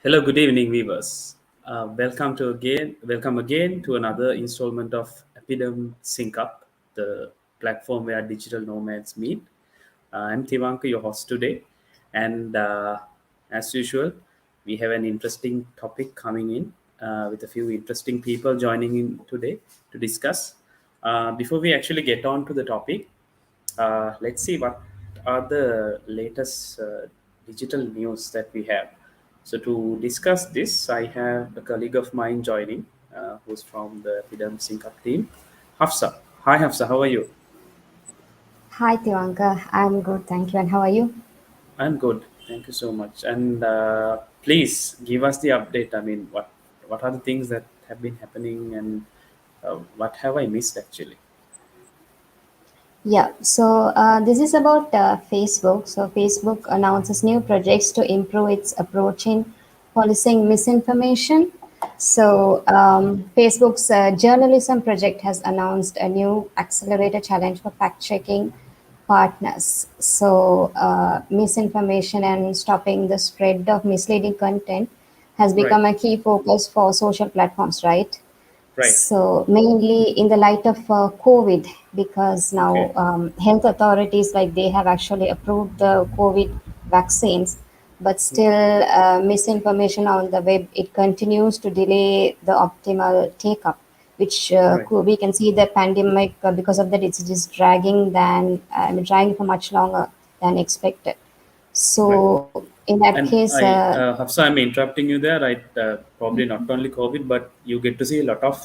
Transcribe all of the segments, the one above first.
Hello, good evening, viewers. Welcome again to another installment of SyncUp, the platform where digital nomads meet. I'm 𝐒𝐤𝐭𝐞𝐦𝐵, your host today, and as usual, we have an interesting topic coming in with a few interesting people joining in today to discuss. Before we actually get on to the topic, let's see what are the latest digital news that we have. So to discuss this, I have a colleague of mine joining, who's from the SyncUp team, Hafsa. Hi, Hafsa. How are you? Hi, Tivanka. I'm good, thank you. And how are you? I'm good. Thank you so much. And please give us the update. I mean, what are the things that have been happening, and what have I missed actually? Yeah, this is about Facebook. So, Facebook announces new projects to improve its approach in policing misinformation. Facebook's journalism project has announced a new accelerated challenge for fact checking partners. Misinformation and stopping the spread of misleading content has Right. become a key focus for social platforms, right? Right. So mainly in the light of COVID, because now Okay. health authorities like they have actually approved the COVID vaccines, but Mm. still misinformation on the web it continues to delay the optimal take up, which Right. we can see the pandemic because of that it's just dragging for much longer than expected. Right. So in that And case, Hafsa, I'm interrupting you there, right? Probably not only COVID, but you get to see a lot of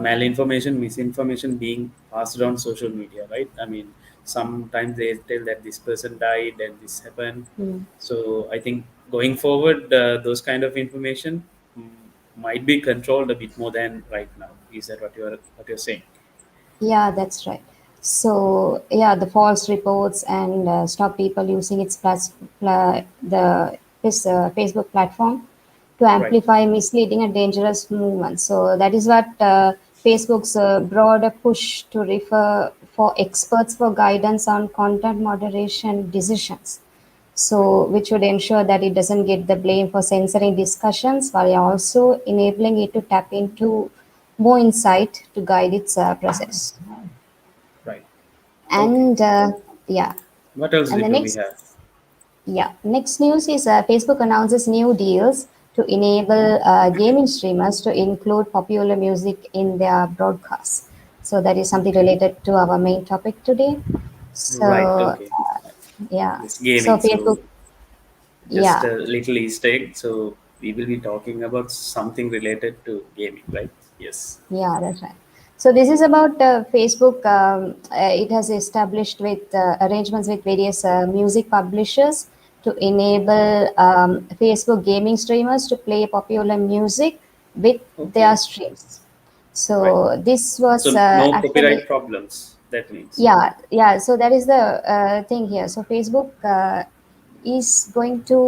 malinformation, misinformation being passed on social media, right? I mean, sometimes they tell that this person died and this happened. mm, So I think going forward, those kind of information mm, might be controlled a bit more than right now. Is that what you're saying? yeah, that's right. So yeah, the false reports and stop people using this Facebook platform to Right. amplify misleading and dangerous movements. So that is what Facebook's broader push to refer for experts for guidance on content moderation decisions. Right. So which would ensure that it doesn't get the blame for censoring discussions while also enabling it to tap into more insight to guide its process. Right. Okay. And yeah, What else and the do we next have? yeah next news is Facebook announces new deals to enable gaming streamers to include popular music in their broadcasts. So that is something Okay. related to our main topic today. Right. So Okay. yeah, This so gaming. So Facebook, just yeah, a little Easter egg. So we will be talking about something related to gaming, right? Yes. yeah, that's right. So this is about Facebook. It has established with arrangements with various music publishers to enable Facebook gaming streamers to play popular music with their Okay. streams. Right. So this was So no actually copyright problems. That means. yeah. So that is the thing here. So Facebook is going to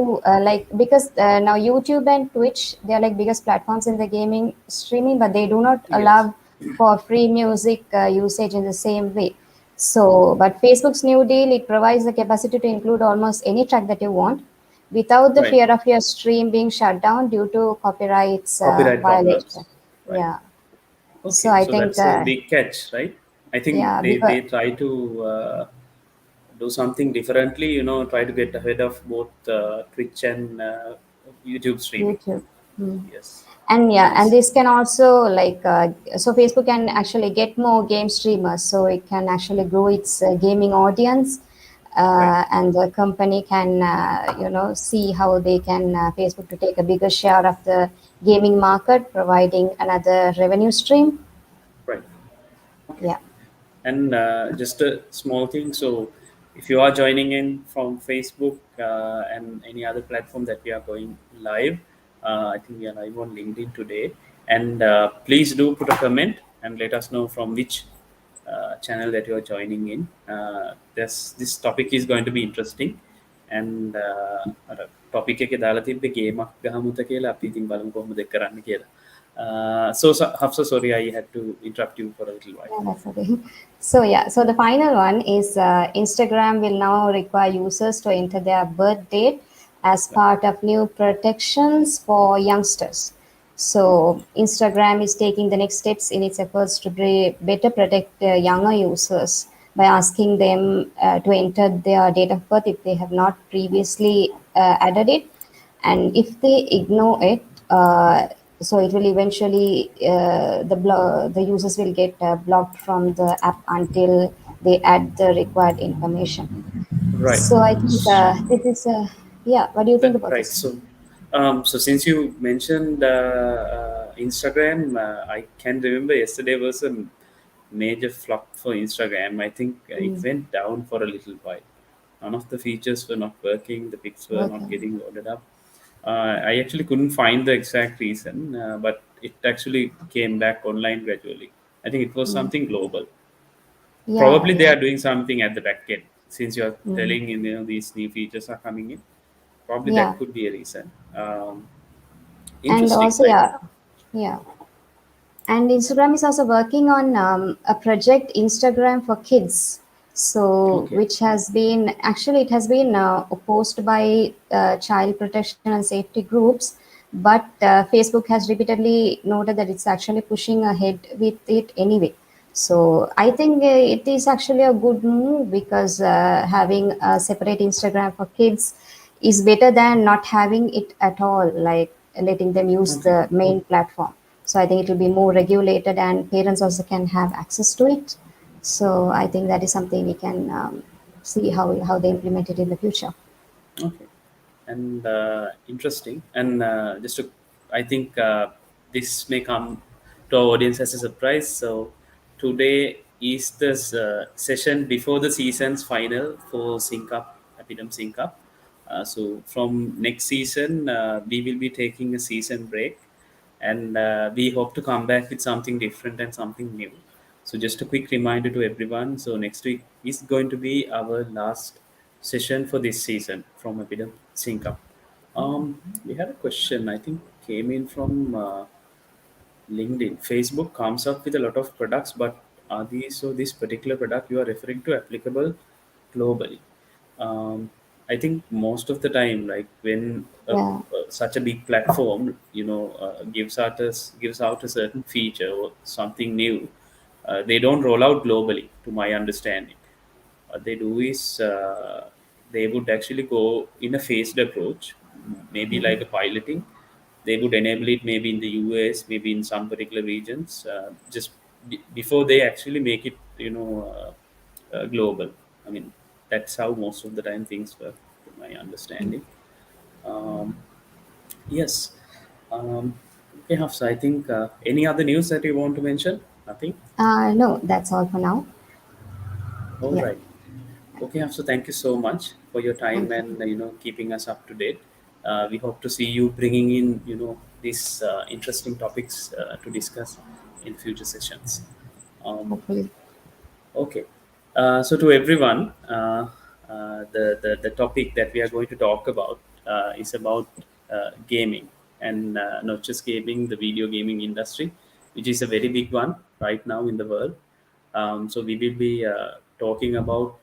like because now YouTube and Twitch they are like biggest platforms in the gaming streaming, but they do not Yes. allow for free music usage in the same way. So, but Facebook's new deal it provides the capacity to include almost any track that you want without the Right. fear of your stream being shut down due to copyrights Copyright violation. problems. Right. Yeah. So Okay. I So think that's a big catch, right? I think yeah they because try to do something differently. Try to get ahead of both Twitch and YouTube streaming. YouTube. Hmm. Yes. And yeah, and Nice. this can also so Facebook can actually get more game streamers, so it can actually grow its gaming audience, Right. and the company can see how they can Facebook to take a bigger share of the gaming market, providing another revenue stream. Right. Okay. Yeah. And just a small thing. So, if you are joining in from Facebook and any other platform that we are going live, I think we are live on LinkedIn today. And please do put a comment and let us know from which channel that you are joining in. This topic is going to be interesting. And topic එක දාලා තිබ්බේ ගේමක් ගහමුද කියලා අපි ඉතින් බලමු කොහොමද ඒක කරන්න කියලා. So Hafsa, sorry, I had to interrupt you for a little while. Yeah, that's okay. So yeah, so the final one is Instagram will now require users to enter their birth date as part of new protections for youngsters. So Instagram is taking the next steps in its efforts to better protect younger users by asking them to enter their date of birth if they have not previously added it, and if they ignore it, so it will eventually the users will get blocked from the app until they add the required information. Right. So I think this is yeah. What do you think about Right. this? So since you mentioned Instagram, I can remember yesterday was a major flop for Instagram. I think it Mm, went down for a little while. None of the features were not working. The pics were not okay. getting loaded up. I actually couldn't find the exact reason, but it actually came back online gradually. I think it was Mm, something global. yeah, Probably they yeah. are doing something at the back end. Since you're Mm, telling, these new features are coming in, probably yeah. that could be a reason. And Interesting. also, yeah, yeah. And Instagram is also working on a project, Instagram for Kids. So, Okay. which has been actually it has been opposed by child protection and safety groups, but Facebook has repeatedly noted that it's actually pushing ahead with it anyway. So, I think it is actually a good move because having a separate Instagram for kids is better than not having it at all, like letting them use Okay. the main platform. So I think it will be more regulated, and parents also can have access to it. So I think that is something we can see how they implement it in the future. Okay. And interesting. And just to, I think this may come to our audience as a surprise. So today is the session before the season's final for SyncUp, Epidem SyncUp. So from next season, we will be taking a season break, and we hope to come back with something different and something new. So just a quick reminder to everyone. So next week is going to be our last session for this season from Epidem Sync Up. We had a question I think came in from LinkedIn. Facebook comes up with a lot of products, but are these so this particular product you are referring to applicable globally? Um, I think most of the time, like when Yeah. such a big platform, gives out a certain feature or something new, they don't roll out globally, to my understanding. What they do is they would actually go in a phased approach, maybe like a piloting. They would enable it maybe in the US, maybe in some particular regions, just before they actually make it, global. I mean, that's how most of the time things work, to my understanding. Um, yes. Um, okay, Hafsa, I think any other news that you want to mention? Nothing? No, that's all for now. All Yeah. right. Okay, so thank you so much for your time Thank and you. keeping us up to date. We hope to see you bringing in these interesting topics to discuss in future sessions. Um, Hopefully. Okay. So to everyone, the topic that we are going to talk about is about gaming, and not just gaming, the video gaming industry, which is a very big one right now in the world. So we will be talking about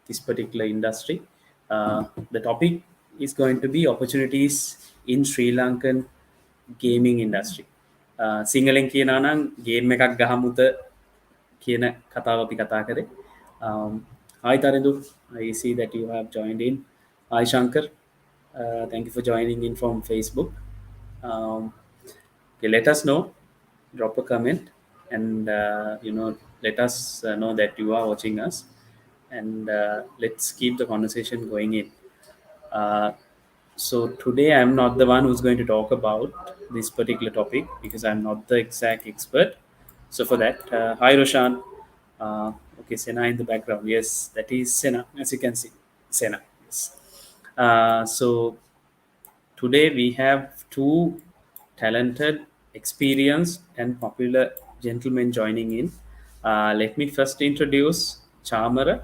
this particular industry. The topic is going to be opportunities in Sri Lankan gaming industry. සිංහලෙන් කියනවා නම් game එකක් ගහමුත කියන කතාව අපි කතා කරේ. Hi Tarindu, I see that you have joined in. Hi Shankar, thank you for joining in from Facebook. Um, okay, let us know, drop a comment, and let us know that you are watching us, and let's keep the conversation going in. Uh, so today I'm not the one who's going to talk about this particular topic because I'm not the exact expert. So for that, hi Roshan. Okay, Sena in the background. Yes, that is Sena, as you can see. Sena. Yes. So today we have two talented, experienced, and popular gentlemen joining in. Let me first introduce Chamara.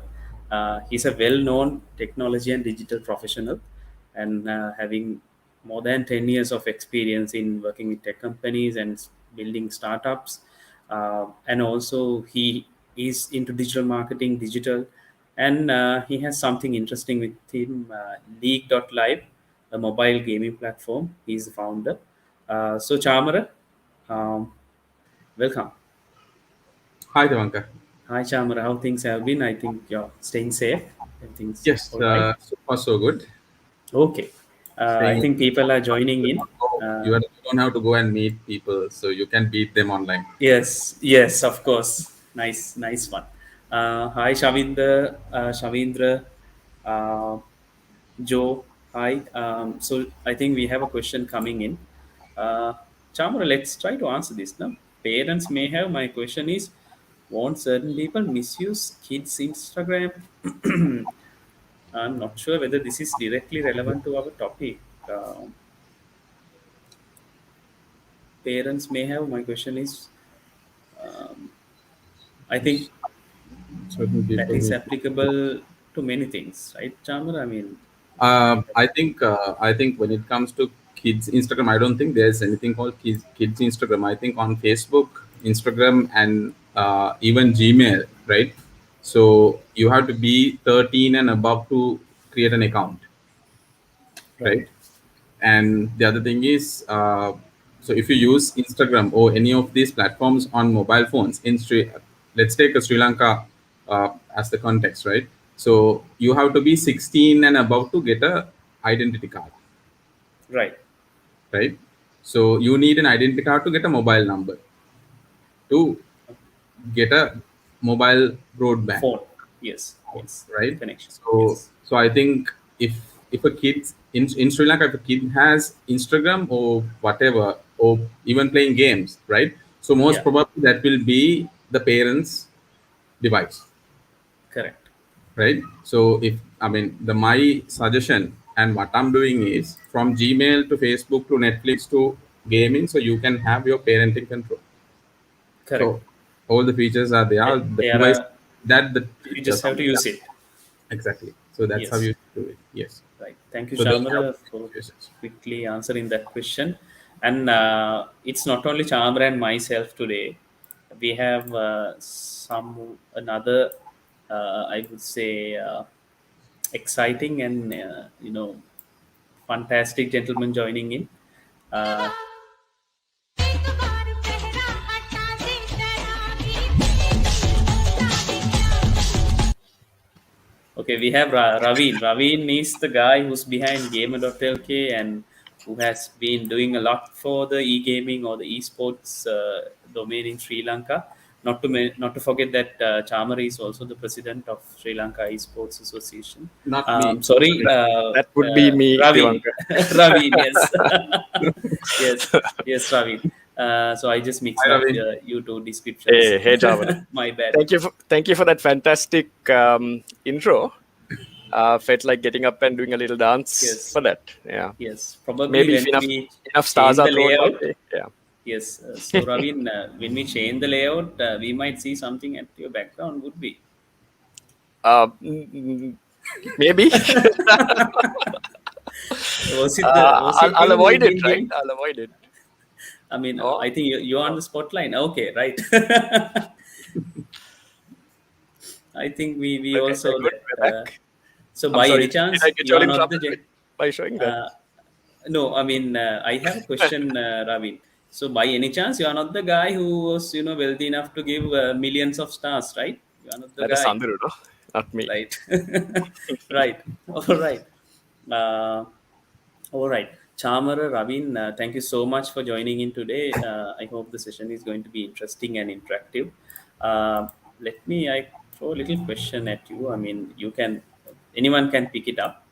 He's a well-known technology and digital professional, and having more than 10 years of experience in working with tech companies and building startups. And also he is into digital marketing, digital, and he has something interesting with him, League.live. a mobile gaming platform. He's the founder. So Chamara, um, welcome. Hi, Devanka. Hi Chamara, how things have been? I think you're staying safe. Everything's Yes, all right. so far so good. Okay. I Staying, think people are joining in. you don't have to go and meet people, so you can beat them online. Yes, yes, of course. Nice, nice one. Hi, Shavindra, uh, Joe. Hi. So I think we have a question coming in. Chamara, let's try to answer this now. Parents may have. My question is, won't certain people misuse kids' Instagram? I'm not sure whether this is directly relevant to our topic. Parents may have. My question is, I think Certain that people. is applicable to many things, right, Chamar? I mean, I think when it comes to kids Instagram, I don't think there's anything called kids Instagram. I think on Facebook, Instagram, and even Gmail, right? So you have to be 13 and above to create an account, right, right? And the other thing is, so if you use Instagram or any of these platforms on mobile phones let's take a Sri Lanka as the context, right? So you have to be 16 and above to get a identity card, right. right? So you need an identity card to get a mobile number, to get a mobile broadband, Phone, yes, yes. right? Connection, So yes, so I think if a kid in Sri Lanka, if a kid has Instagram or whatever, or even playing games, right? So most yeah, probably that will be the parents' device, correct, right? So if I mean the my suggestion and what I'm doing is from Gmail to Facebook to Netflix to gaming, so you can have your parenting control. correct. So all the features are there. The They are. device that You just have to use it. exactly. So that's how Yes, you do it. Yes. right. Thank you, So those are Chamara, for the situations. quickly answering that question. And it's not only Chamara and myself today. We have some another, I would say, exciting and fantastic gentleman joining in. Uh, okay, we have Raveen. Raveen is the guy who's behind Gamer.lk and who has been doing a lot for the e-gaming or the esports domain in Sri Lanka. Not to forget that Chamar is also the president of Sri Lanka Esports Association. Not me. Sorry, That would be me, Raveen. Devanka. Raveen, yes. Yes, yes, Raveen. So I just mixed Hi, up Ravi. you two descriptions. Hey, Jamar. My bad. Thank you for that fantastic intro. Felt like getting up and doing a little dance Yes. for that. Yeah, Yes, probably maybe if when we enough stars change are the thrown my layout. way. Yeah. Yes, so Ravin, when we change the layout, we might see something at your background. Would be Maybe was it I'll him who've avoid it. been Right? giving? I'll avoid it. I mean, Oh, I think you're on oh. the spotlight. Okay, right. I think we Okay, also good. that. We're back. So I'm by sorry. any Did I chance get you you all are in not trouble the by showing that? no, I mean, I have a question, Ravin. So, by any chance, you are not the guy who was, wealthy enough to give millions of stars, right? You are not the That is guy, Sandhu, no? Not me. right? Right. All right. Uh, all right. Chamara, Ravin, thank you so much for joining in today. I hope the session is going to be interesting and interactive. I throw a little question at you. I mean, anyone can pick it up.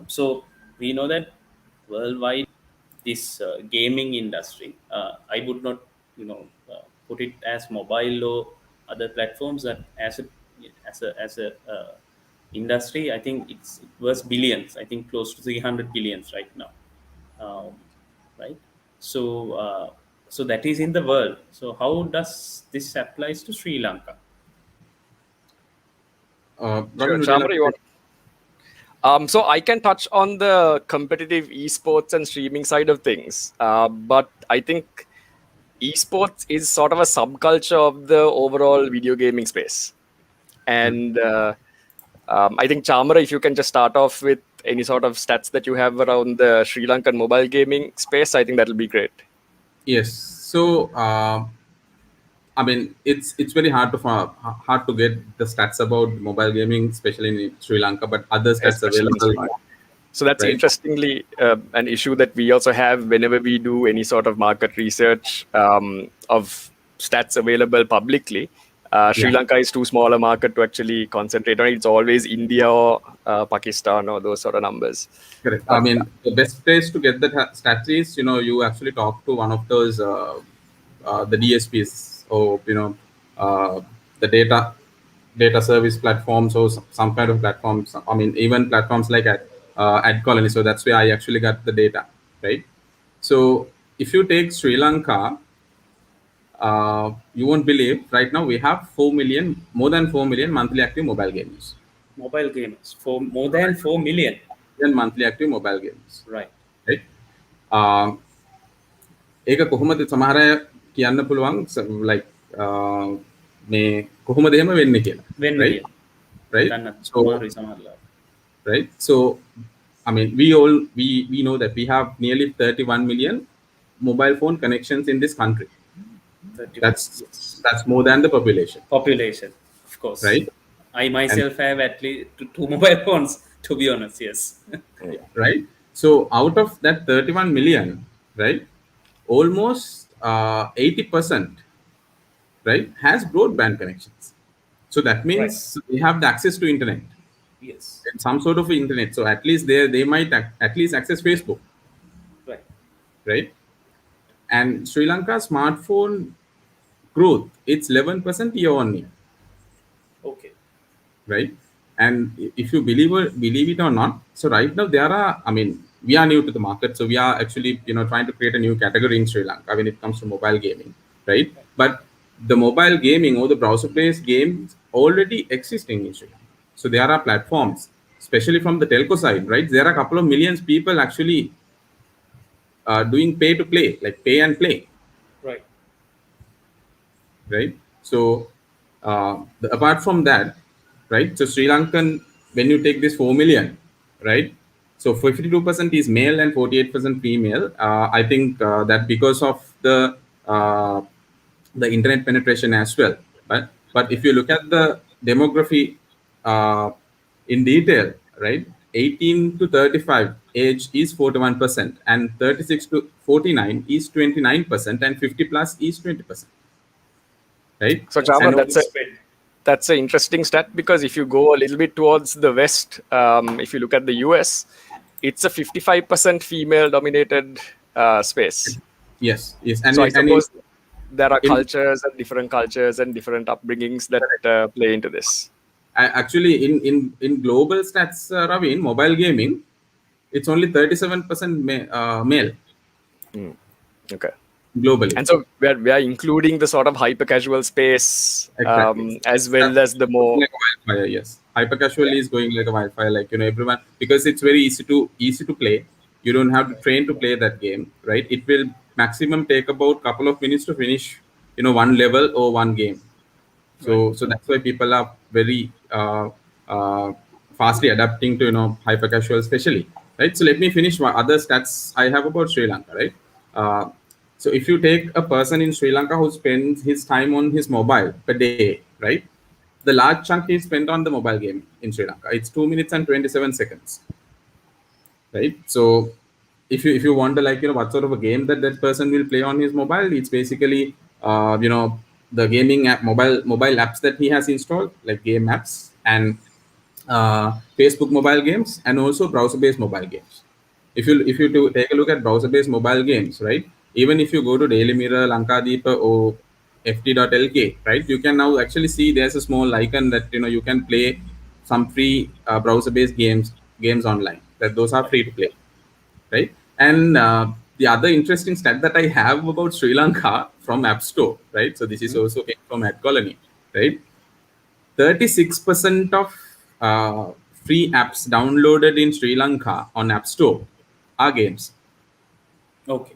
So we know that worldwide, this gaming industry, I would not, put it as mobile or other platforms, that as a industry, I think it was billions. I think close to 300 billions right now, um, right? So, so that is in the world. So, how does this applies to Sri Lanka? Robin, Sure, would you like Chamara, to you take? want? So I can touch on the competitive esports and streaming side of things, but I think esports is sort of a subculture of the overall video gaming space. And I think Chamara, if you can just start off with any sort of stats that you have around the Sri Lankan mobile gaming space, I think that'll be great. Yes. So I mean, it's very hard to get the stats about mobile gaming, especially in Sri Lanka, but other stats Especially in Sri available, Lanka. So that's right? interestingly an issue that we also have whenever we do any sort of market research of stats available publicly. Sri Yeah. Lanka is too small a market to actually concentrate on. It's always India or Pakistan or those sort of numbers. Correct. I But mean, the best place to get the stats is, you actually talk to one of those the DSPs, or uh, the data service platforms, or some kind of platforms. I mean, even platforms like Ad Colony. So that's where I actually got the data, right? So if you take Sri Lanka, you won't believe right now we have 4 million, more than 4 million monthly active mobile gamers. Mobile gamers for more than 4 million. Then monthly active mobile gamers, Right. right? ඒක කොහොමද සමහර අය කියන්න පුළුවන් like මේ කොහොමද එහෙම වෙන්නේ කියලා, When right? Right? Done. So right, so I mean, we know that we have nearly 31 million mobile phone connections in this country. 31. That's more than the population, Of course, right? I myself have at least two mobile phones, to be honest. Yes. Right. So out of that 31 million, right, almost 80%, right, has broadband connections. So that means they have the access to internet. Yes. And some sort of internet. So at least they might at least access Facebook. Right. Right. And Sri Lanka smartphone growth, it's 11% year on year. Okay. Right. And if you believe it or not, so right now there are, I mean, we are new to the market, so we are actually trying to create a new category in Sri Lanka when it comes to mobile gaming, right? But the mobile gaming or the browser-based games already existing in Sri Lanka. So there are platforms, especially from the telco side, right? There are a couple of millions people actually doing pay to play, like pay and play, right? So apart from that, right? So Sri Lankan, when you take this 4 million, right? So 52% is male and 48% female. I think that because of the internet penetration as well. But if you look at the demography in detail, right? 18 to 35 age is 41%, and 36 to 49 is 29%, and 50 plus is 20%. Right? So Java, that's an interesting stat, because if you go a little bit towards the west, if you look at the US, it's a 55% female-dominated space. Yes. And so I suppose there are cultures and different upbringings that play into this. Actually, in global stats, Ravi, in mobile gaming, it's only 37% male. Okay. Globally. And so we are including the sort of hyper casual space, exactly. As well as the more like a wildfire. Yes, hyper casual is going like a wildfire, like everyone, because it's very easy to play. You don't have to train to play that game, right? It will maximum take about couple of minutes to finish one level or one game. So that's why people are very fastly adapting to hyper casual, especially, right? So let me finish other stats I have about Sri Lanka, right? So if you take a person in Sri Lanka who spends his time on his mobile per day, right? The large chunk is spent on the mobile game in Sri Lanka. It's 2 minutes and 27 seconds, right? So if you wonder, like, what sort of a game that person will play on his mobile, it's basically, the gaming app, mobile apps that he has installed, like game apps and Facebook mobile games, and also browser-based mobile games. If you take a look at browser-based mobile games, right? Even if you go to Daily Mirror, Lankadeepa, or ft.lk, right? You can now actually see there's a small icon that you can play some free browser-based games online. That those are free to play, right? And the other interesting stat that I have about Sri Lanka from App Store, right? So this is also came from Ad Colony, right? 36% of free apps downloaded in Sri Lanka on App Store are games. Okay.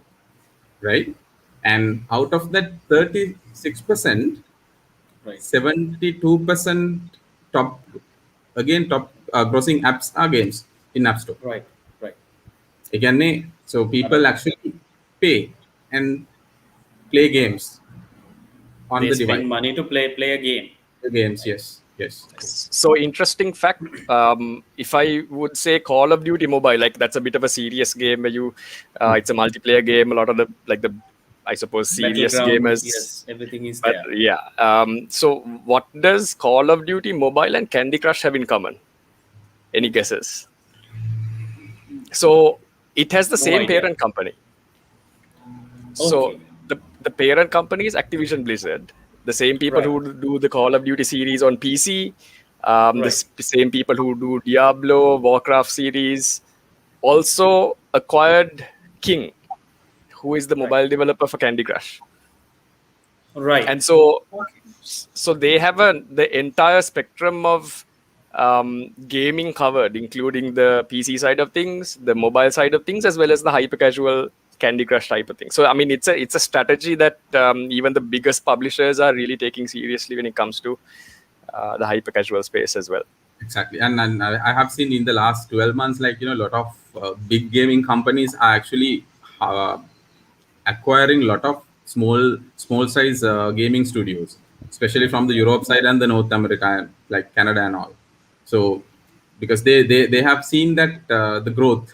Right? And out of that 36%, 72% top grossing apps are games. in App Store. Right. Right. Again, so people actually pay and play games on They the spend device. money to play a game. The games, yes, yes. So interesting fact. If I would say Call of Duty Mobile, like that's a bit of a serious game where it's a multiplayer game. A lot of the I suppose serious Battleground. gamers. Yes, everything is But there. yeah. So what does Call of Duty Mobile and Candy Crush have in common? Any guesses? So it has the No same idea. parent company. So Okay. the parent company is Activision Blizzard. The same people Right. who do the Call of Duty series on PC, Right. the same people who do Diablo, Warcraft series, also acquired King, who is the mobile developer for Candy Crush. Right. And so they have the entire spectrum of gaming covered, including the PC side of things, the mobile side of things, as well as the hyper casual Candy Crush type of thing. So I mean, it's a strategy that even the biggest publishers are really taking seriously when it comes to the hyper casual space as well. Exactly, and I have seen in the last 12 months, like a lot of big gaming companies are actually acquiring a lot of small size gaming studios, especially from the Europe side and the North America, like Canada and all. So because they have seen that the growth.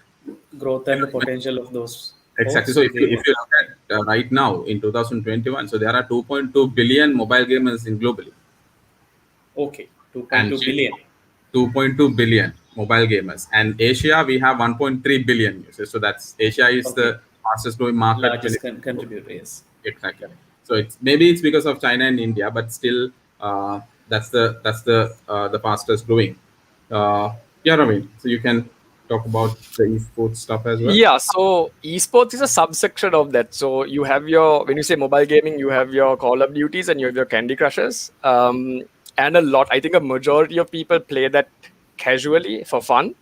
Growth and the potential of those Exactly. folks. So So if they you, want. if you look at right now in 2021, so there are 2.2 billion mobile gamers in globally, Okay. and 2.2 billion. 2.2 billion mobile gamers, and Asia we have 1.3 billion users. So that's Asia is Okay. the fastest growing market when Largest it comes to mobile. contributor. Yes. Exactly. Correct. So it's maybe it's because of China and India, but still that's the fastest growing. Yeah, Ramin. So you can talk about the esports stuff as well. Yeah, so esports is a subsection of that. So you have when you say mobile gaming, you have your Call of Duties and you have your Candy Crushes. And I think a majority of people play that casually for fun.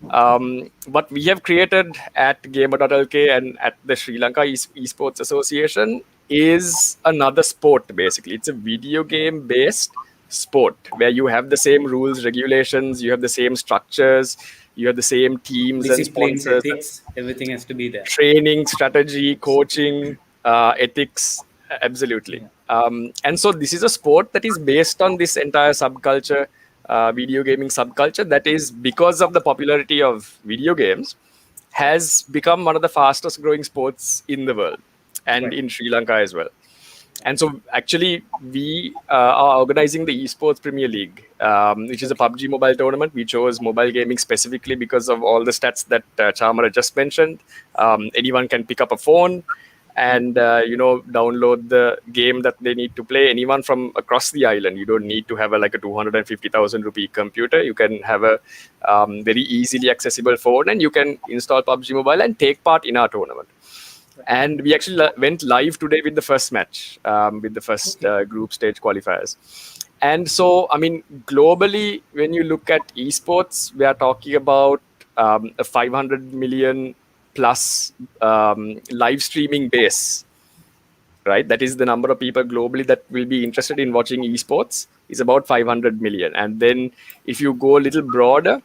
What we have created at Gamer.lk and at the Sri Lanka Esports Association is another sport, basically. It's a video game based sport where you have the same rules, regulations, you have the same structures, you have the same teams and Disciplines, sponsors, ethics, everything has to be there. training, strategy, coaching, ethics, absolutely. And so this is a sport that is based on this entire subculture, video gaming subculture, that is, because of the popularity of video games, has become one of the fastest growing sports in the world and Right. in Sri Lanka as well. And so actually we are organizing the eSports Premier League, which is a PUBG mobile tournament. We chose mobile gaming specifically because of all the stats that Chamara just mentioned. Anyone can pick up a phone and download the game that they need to play. Anyone from across the island. You don't need to have like a 250,000 rupee computer. You can have a very easily accessible phone, and you can install PUBG mobile and take part in our tournament. And we actually went live today with the first match, with the first group stage qualifiers. And so, I mean, globally, when you look at esports, we are talking about a 500 million plus live streaming base, right? That is the number of people globally that will be interested in watching esports, is about 500 million. And then if you go a little broader,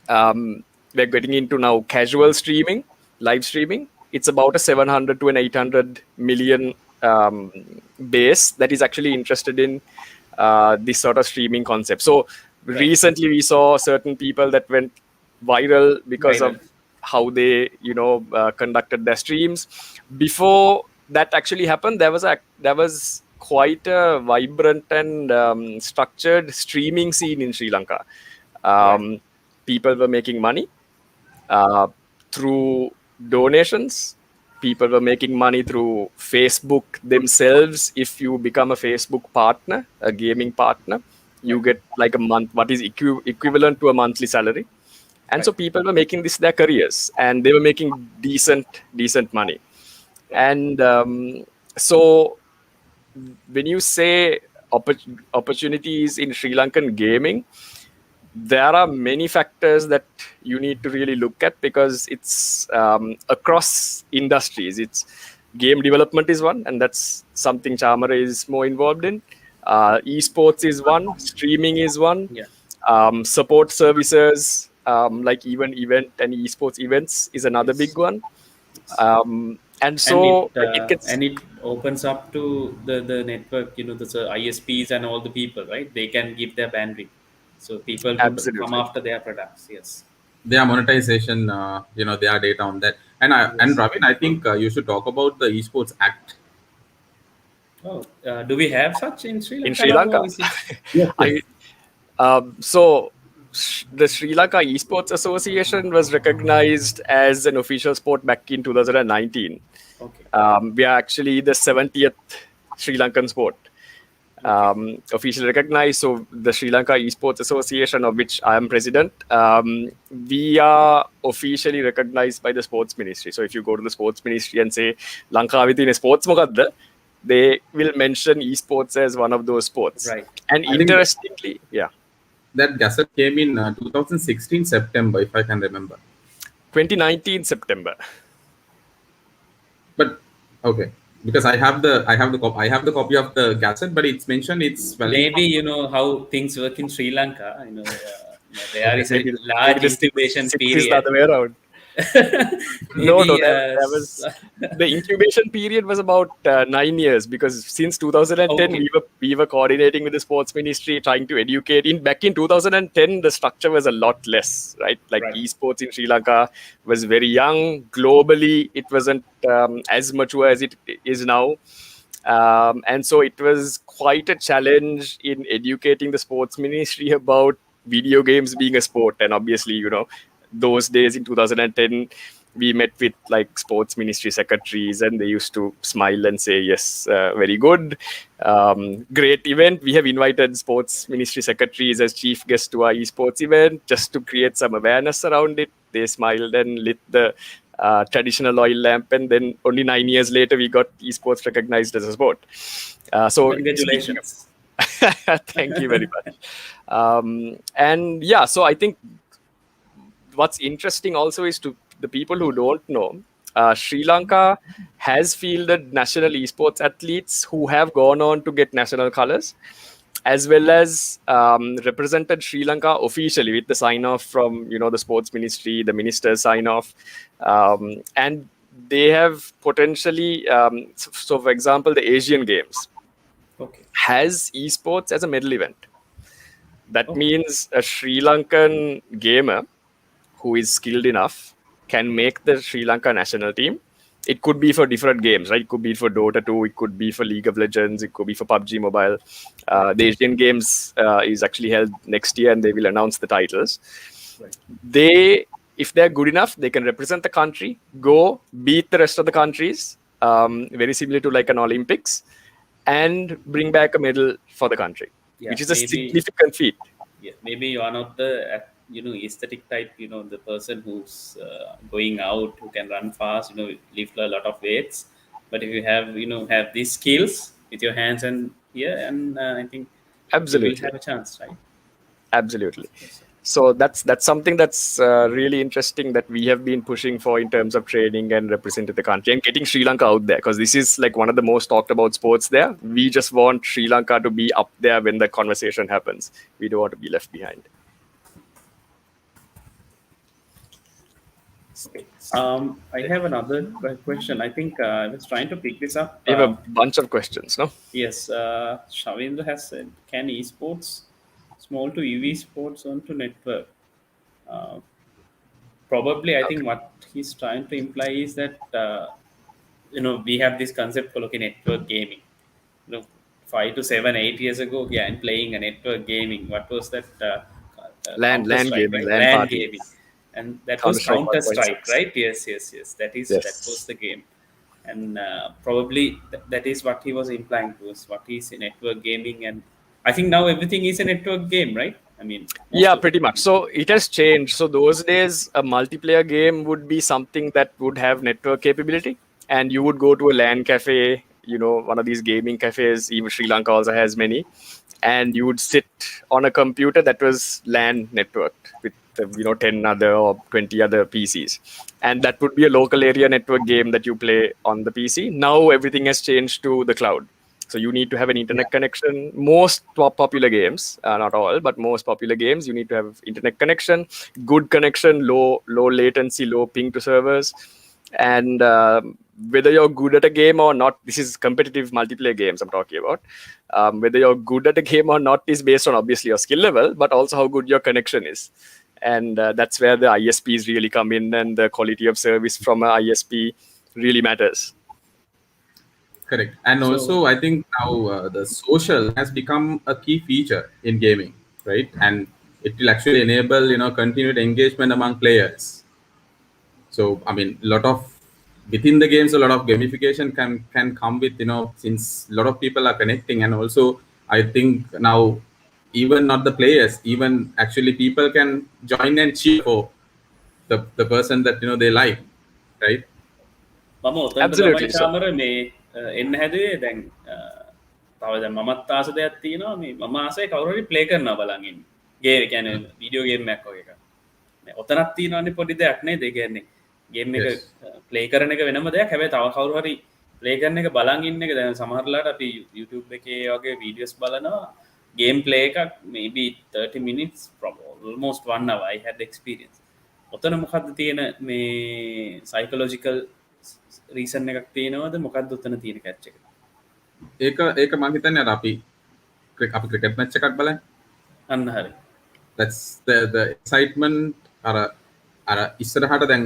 we're getting into now casual streaming, live streaming. It's about a 700 to an 800 million base that is actually interested in this sort of streaming concept. So recently we saw certain people that went viral because of how they conducted their streams. Before that actually happened, there was quite a vibrant and structured streaming scene in Sri Lanka. People were making money through donations. People were making money through Facebook themselves. If you become a Facebook partner, a gaming partner, you get like a month, what is equivalent to a monthly salary. And so people were making this their careers, and they were making decent money. And so when you say opportunities in Sri Lankan gaming, there are many factors that you need to really look at, because it's across industries. It's game development is one, and that's something Chamara is more involved in. Esports is one, streaming is one, support services, like even event and esports events is another Yes. big one. And and so it like, it gets and it opens up to the network, the ISPs and all the people, right? They can give their bandwidth, so people would come absolutely. after their products. Yes. Their monetization, their data on that. And Yes. Ravin, I think you should talk about the Esports Act. Oh, do we have such in Sri In Lanka Sri now, Lanka. or is it? Yes, I yes. so the Sri Lanka Esports Association was recognized as an official sport back in 2019. Okay. We are actually the 70th Sri Lankan sport Okay. officially recognized. So the Sri Lanka Esports Association, of which I am president, we are officially recognized by the sports ministry. So if you go to the sports ministry and say Lanka within sports mokadda, they will mention esports as one of those sports. Right. And I think interestingly, yeah, that gazette came in 2016 September, if I can remember. 2019 September. But okay, because I have the copy of the gazette, but it's mentioned it's valid. Maybe how things work in Sri Lanka. There Okay, is a Maybe large the incubation six is the period. other way around. No, Maybe. there was the incubation period was about 9 years, because since 2010 Okay. we were coordinating with the sports ministry, trying to educate. Back in 2010, the structure was a lot less, right? Like Right. esports in Sri Lanka was very young. Globally, it wasn't as mature as it is now. And so it was quite a challenge in educating the sports ministry about video games being a sport. And obviously, those days in 2010, we met with like sports ministry secretaries, and they used to smile and say, yes, very good, great event. We have invited sports ministry secretaries as chief guests to our esports event just to create some awareness around it. They smiled and lit the traditional oil lamp, and then only 9 years later we got esports recognized as a sport. So speaking of, Congratulations. thank you very much. And yeah, so I think what's interesting also is, to the people who don't know, Sri Lanka has fielded national esports athletes who have gone on to get national colors, as well as represented Sri Lanka officially with the sign off from the sports ministry, the ministers sign off, and they have potentially. So, for example, the Asian Games Okay. has esports as a medal event. That Okay. means a Sri Lankan gamer who is skilled enough can make the Sri Lanka national team. It could be for different games, right? It could be for Dota 2, it could be for League of Legends, it could be for PUBG Mobile. The Asian Games is actually held next year, and they will announce the titles. Right. If they're good enough, they can represent the country, go beat the rest of the countries, very similar to like an Olympics, and bring back a medal for the country, Yeah. which is a Maybe. significant feat. Yeah. Maybe you are not the aesthetic type. The person who's going out, who can run fast. Lift a lot of weights. But if you have these skills with your hands and and I think you will Absolutely. have a chance, right? Absolutely. Yes, sir. So that's something that's really interesting that we have been pushing for in terms of training and representing the country and getting Sri Lanka out there, because this is like one of the most talked about sports there. We just want Sri Lanka to be up there when the conversation happens. We don't want to be left behind. Okay. I have another question. I think I was trying to pick this up. We have a bunch of questions, no? Yes, Shavindra has said, can esports small to EV sports onto network? Uh, Probably, I think what he's trying to imply is that we have this concept called network gaming. 5 to 7, 8 years ago, yeah, I'm playing a network gaming. What was that? Counter LAN Strike, gaming, right? LAN LAN parties. gaming, and that was Counter-Strike Counter Strike, 1.6. right? Yes, yes, yes. That was Yes. the game, and probably that is what he was implying to us. What is a network gaming, and I think now everything is a network game, right? I mean, most Yeah, of it. pretty much. So it has changed. So those days, a multiplayer game would be something that would have network capability, and you would go to a LAN cafe, one of these gaming cafes. Even Sri Lanka also has many, and you would sit on a computer that was LAN networked with 10 other or 20 other PCs, and that would be a local area network game that you play on the PC. Now everything has changed to the cloud. So you need to have an internet connection. Most popular games, not all, but most popular games, you need to have internet connection, good connection, low latency, low ping to servers. And whether you're good at a game or not, this is competitive multiplayer games I'm talking about. Whether you're good at a game or not is based on obviously your skill level, but also how good your connection is. And that's where the ISPs really come in, and the quality of service from an ISP really matters. Correct. And also, I think now the social has become a key feature in gaming, right? And it will actually enable, continued engagement among players. So, I mean, within the games, a lot of gamification can come with, since a lot of people are connecting. And also, I think now, even not the players, even actually people can join and cheer for the person that, they like, right? මම ඔතනට තමයි Absolutely. So Chamara මේ එන්න හැදුවේ දැන් තව දැන් මමත් ආස දෙයක් තියෙනවා මේ මම ආසයි කවුරු හරි ප්ලේ කරනවා බලන් ඉන්න ගේ කියන්නේ වීඩියෝ ගේම් එකක් වගේ එකක් මේ ඔතනක් තියෙනවානේ පොඩි දෙයක් නේද ඒ කියන්නේ ගේම් එක ප්ලේ කරන එක වෙනම දෙයක් හැබැයි තව කවුරු හරි ප්ලේ කරන එක බලන් ඉන්න එක දැන් සමහරලාට අපි YouTube එකේ වගේ වීඩියෝස් බලනවා ගේම් ප්ලේ එකක් maybe 30 minutes from almost 1 hour I had the experience ඔතන මොකද්ද තියෙන මේ psychological රීසන් එකක් තියෙනවද මොකක්ද උතන තියෙන කැච් එක ඒක මම හිතන්නේ අර අපි ක්‍රිකට් මැච් එකක් බලන්න අන්න හරි that's the excitement අර ඉස්සරහට දැන්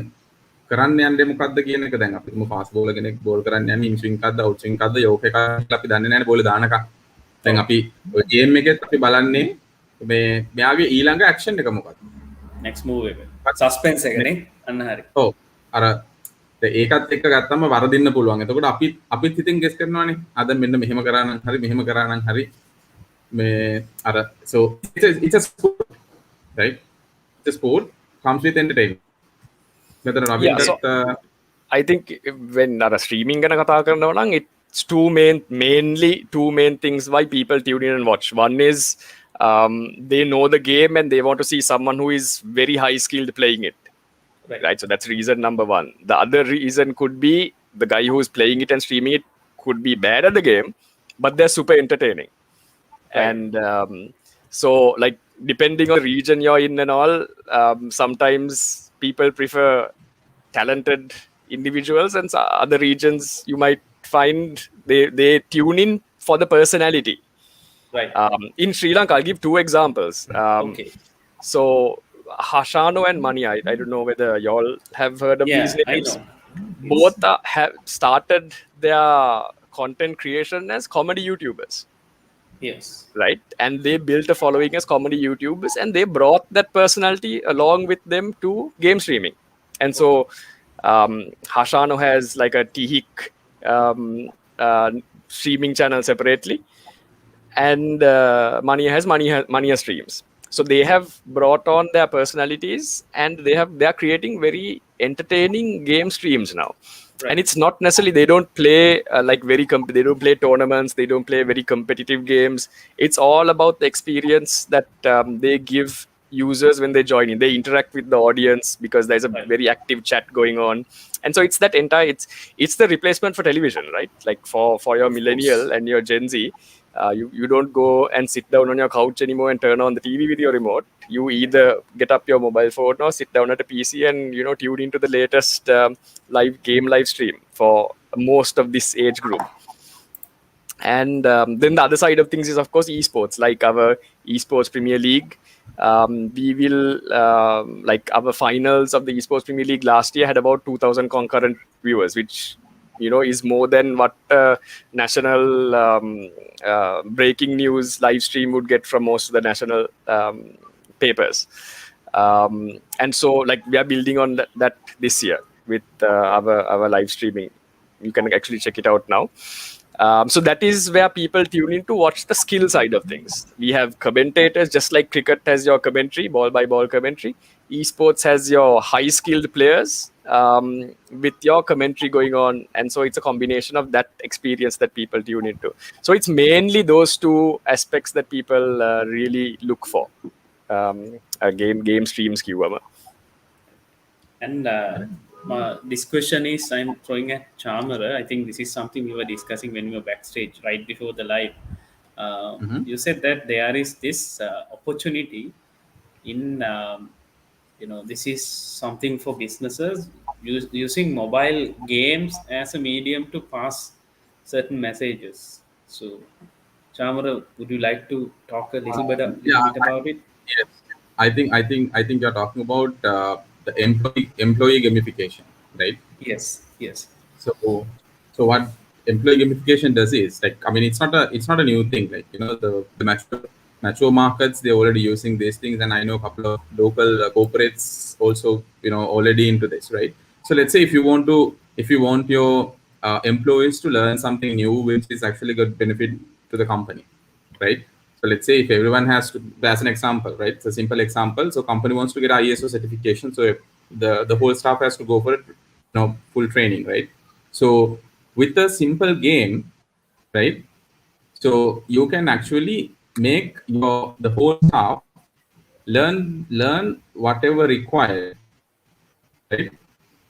කරන්න යන්නේ මොකද්ද කියන එක දැන් අපි ෆාස්ට් බෝලර් කෙනෙක් බෝල් කරන්න යන්නේ ඉන් ස්විං එකක්ද අවුට් ස්විං එකක්ද යෝක් එකක් කියලා අපි දන්නේ නැහැ බෝලේ දානකම් දැන් අපි ඔය ගේම් එකෙත් අපි බලන්නේ මේ මෙයාගේ ඊළඟ ඇක්ෂන් එක මොකක්ද next move එක සස්පෙන්ස් එකනේ අන්න හරි ඔව් අර ඒකත් එක්ක ගත්තම වරදින්න පුළුවන්. එතකොට අපිත් හිතින් ගෙස් කරනවානේ. අද මෙන්න මෙහෙම කරා නම් හරි මෙහෙම කරා නම් හරි මේ අර so it's a sport, right? It's a sport comes with entertainment. මෙතන රවින්දත් I think when streaming ගැන කතා කරනවා නම් it's mainly two main things why people tune in and watch. One is they know the game and they want to see someone who is very high skilled playing it. Right, so that's reason number one. The other reason could be the guy who's playing it and streaming it could be bad at the game, but they're super entertaining. Right. And so, like, depending on the region you're in and all, sometimes people prefer talented individuals, and other regions you might find they tune in for the personality. right In Sri Lanka, I'll give two examples. okay So Hashano and Mani, I don't know whether y'all have heard of these names. I know. Both have started their content creation as comedy YouTubers. yes Right? And they built a following as comedy YouTubers, and they brought that personality along with them to game streaming. And so Hashano has like a 𝐒𝐞𝐻 streaming channel separately, and Mania streams. So they have brought on their personalities, and they are creating very entertaining game streams now. Right. And it's not necessarily they don't play they don't play tournaments, they don't play very competitive games. It's all about the experience that they give users when they join in. They interact with the audience because there's a very active chat going on. And so it's that entire it's the replacement for television, right? Like for your millennial and your Gen Z. You don't go and sit down on your couch anymore and turn on the TV with your remote. You either get up your mobile phone or sit down at a PC and tune into the latest live stream for most of this age group. And then the other side of things is of course eSports, like our eSports Premier League. We will like our finals of the eSports Premier League last year had about 2,000 concurrent viewers, which is more than what national breaking news live stream would get from most of the national papers. And so like we are building on that this year with our live streaming. You can actually check it out now. So that is where people tune in to watch the skill side of things. We have commentators, just like cricket has your commentary, ball by ball commentary. Esports has your high skilled players with your commentary going on, and so it's a combination of that experience that people tune into. So it's mainly those two aspects that people really look for. Game streams 𝐤𝐻. and This question is I'm throwing at Chamara. I think this is something we were discussing when we were backstage right before the live. You said that there is this opportunity in this is something for businesses using mobile games as a medium to pass certain messages. So, Chamara, would you like to talk a Yeah, little bit about it? yes. I think you're talking about the employee gamification, right? Yes, yes, So, so what employee gamification does is, like, I mean, it's not a new thing. Like, the mature markets, they're already using these things, and I know a couple of local corporates also, already into this, right? So let's say if you want your employees to learn something new, which is actually good benefit to the company, right? So let's say if everyone has to, as an example, right? It's a simple example. So company wants to get ISO certification. So if the whole staff has to go for it, full training, right? So with a simple game, right? So you can actually make the whole staff learn whatever required, right?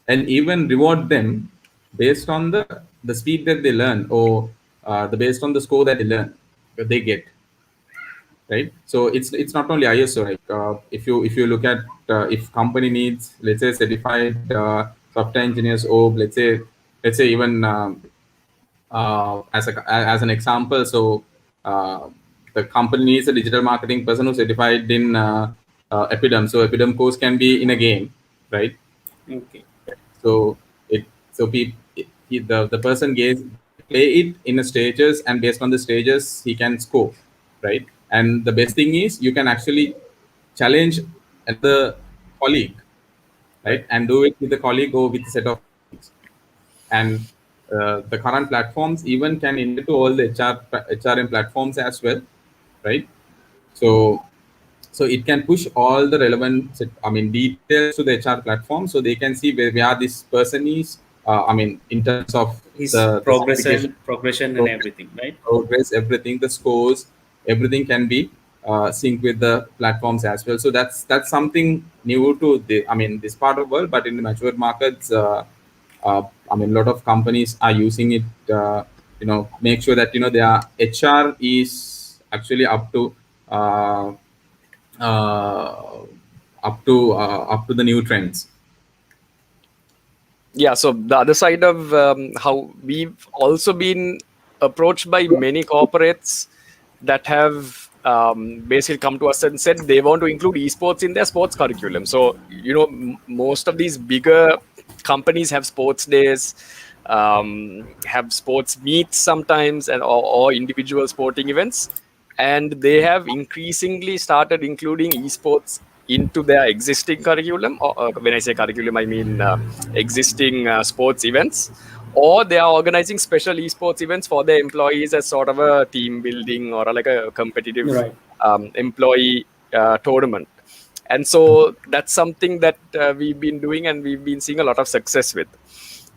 And even reward them based on the speed that they learn, or the based on the score that they get, right? So it's not only ISO. Like, if you look at, if company needs, let's say, certified software engineers, or let's say even, as an example, so the company needs a digital marketing person who's certified in Epidem. So Epidem course can be in a game, right? okay, So it so the person play it in the stages, and based on the stages he can score, right? And the best thing is you can actually challenge the colleague, right, right? And do it with the colleague or with a set of colleagues. And the current platforms even can integrate to all the HRM platforms as well, right? So it can push all the relevant, I mean, details to the HR platform, so they can see where this person is. I mean, in terms of his the certification progression and progress, everything, right? everything, the scores, everything can be synced with the platforms as well. So that's something new to I mean, this part of the world, but in the mature markets, I mean, a lot of companies are using it. Make sure that their HR is actually uh, uh, up to the new trends. Yeah, so the other side of how we've also been approached by many corporates that have basically come to us and said they want to include esports in their sports curriculum. So, most of these bigger companies have sports days, have sports meets sometimes, or individual sporting events. And they have increasingly started including esports into their existing curriculum. Or, when I say curriculum, I mean existing sports events, or they are organizing special esports events for their employees as sort of a team building or like a competitive Right. employee tournament. And so that's something that we've been doing and we've been seeing a lot of success with.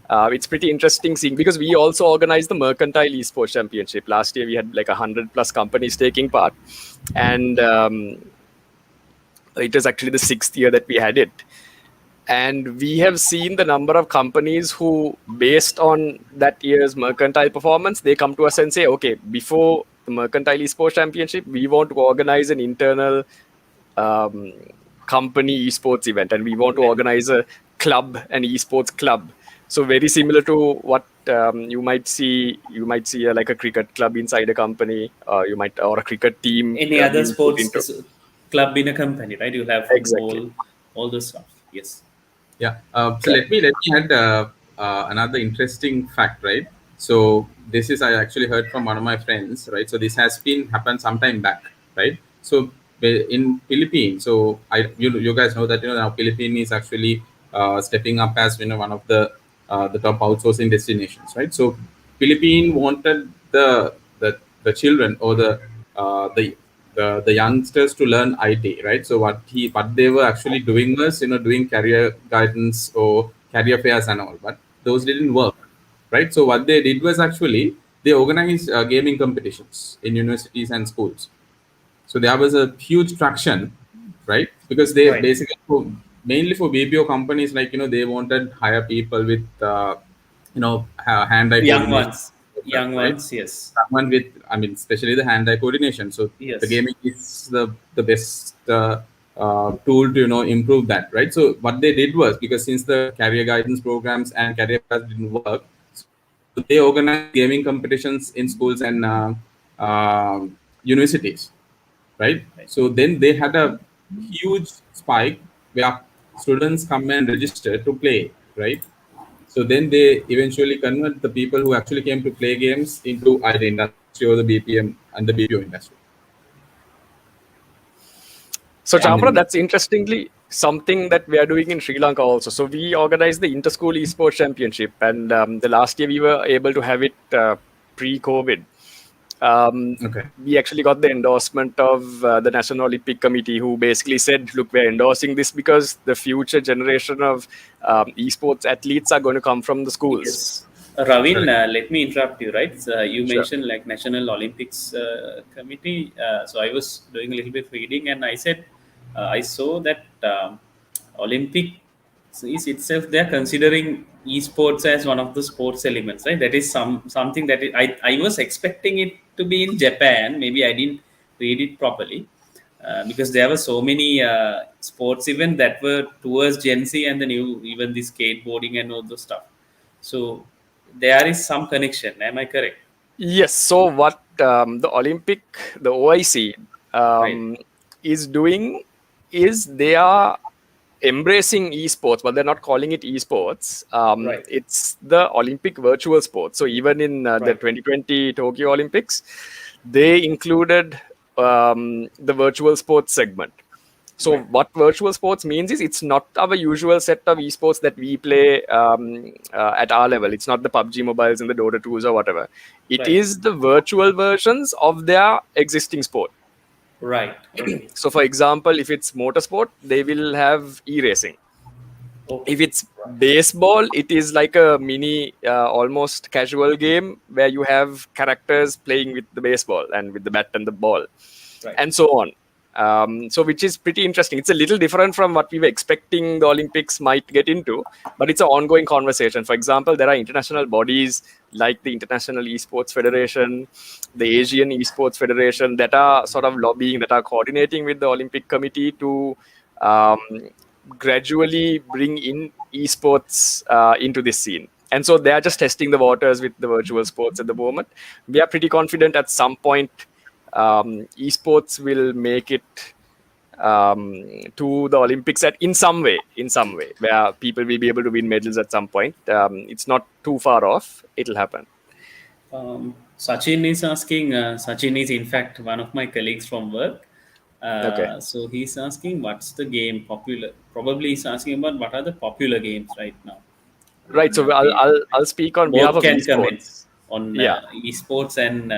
It's pretty interesting seeing, because we also organized the Mercantile Esports Championship. Last year we had like 100+ companies taking part, and it was actually the 6th year that we had it. And we have seen the number of companies who, based on that year's Mercantile performance, they come to us and say, okay, before the Mercantile Esports Championship, we want to organize an internal company esports event, and we want to organize a club, an esports club. So very similar to what you might see like a cricket club inside a company, or a cricket team Any other being put sports into. club in a company, right? You'll have Exactly. football, all the stuff. Yes. Yeah. So let me add another interesting fact, right? So this is, I actually heard from one of my friends, right? So this has been happened some time back, right? So in Philippines, so you guys know that now Philippines is actually stepping up as one of the top outsourcing destinations, right? So Philippines wanted the children, or the youngsters, to learn IT, right? So what they were actually doing was doing career guidance or career fairs and all, but those didn't work, right? So what they did was actually they organized gaming competitions in universities and schools. So there was a huge traction, right? Because they Right. basically mainly for BPO companies, like, they wanted hire people with, hand-eye Young coordination, ones, young right? ones, yes, Someone with, especially the hand-eye coordination. So the yes, gaming is the best tool to, improve that, right? So what they did was, because since the career guidance programs and career paths didn't work, so they organized gaming competitions in schools and universities, right? right. So then they had a huge spike where students come and register to play, right? So then they eventually convert the people who actually came to play games into either industry or the BPM and the BPO industry. So, I Chamra, mean, that's interestingly something that we are doing in Sri Lanka also. So, we organized the Inter-School eSports Championship, and the last year we were able to have it pre-COVID. okay. We actually got the endorsement of the National Olympic Committee, who basically said, look, we're endorsing this because the future generation of esports athletes are going to come from the schools. Yes. Ravin, Correct. let me interrupt you, right? So, you Sure. mentioned like National Olympics Committee. So I was doing a little bit of reading and I said, I saw that Olympics is itself, they're considering esports as one of the sports elements, right? That is something that I was expecting it to be in Japan. Maybe I didn't read it properly. Because there were so many sports events that were towards Gen Z and the new, even the skateboarding and all those stuff. So there is some connection. Am I correct? Yes. So, what the OIC Right. is doing is they are embracing esports, but they're not calling it esports. Right. It's the Olympic virtual sports. So even in the Right. 2020 Tokyo Olympics, they included the virtual sports segment. So Right. what virtual sports means is it's not our usual set of esports that we play at our level. It's not the PUBG mobiles and the Dota 2s or whatever. It Right. is the virtual versions of their existing sport. Right. Okay. So, for example, if it's motorsport, they will have e-racing. If Okay. it's baseball, it is like a mini, almost casual game where you have characters playing with the baseball and with the bat and the ball, Right. and so on. So, which is pretty interesting. It's a little different from what we were expecting the Olympics might get into, but it's an ongoing conversation. For example, there are international bodies like the International Esports Federation, the Asian Esports Federation, that are sort of lobbying, that are coordinating with the Olympic Committee to um, gradually bring in esports into this scene. And so they are just testing the waters with the virtual sports at the moment. We are pretty confident at some point esports will make it to the Olympics in some way, where people will be able to win medals at some point. It's not too far off. It'll happen. Sachin is asking, Sachin is in fact one of my colleagues from work. Okay. So he's asking what's the game popular. Probably he's asking about what are the popular games right now. Right. And So I'll speak on behalf both of can comment esports. on Yeah. esports and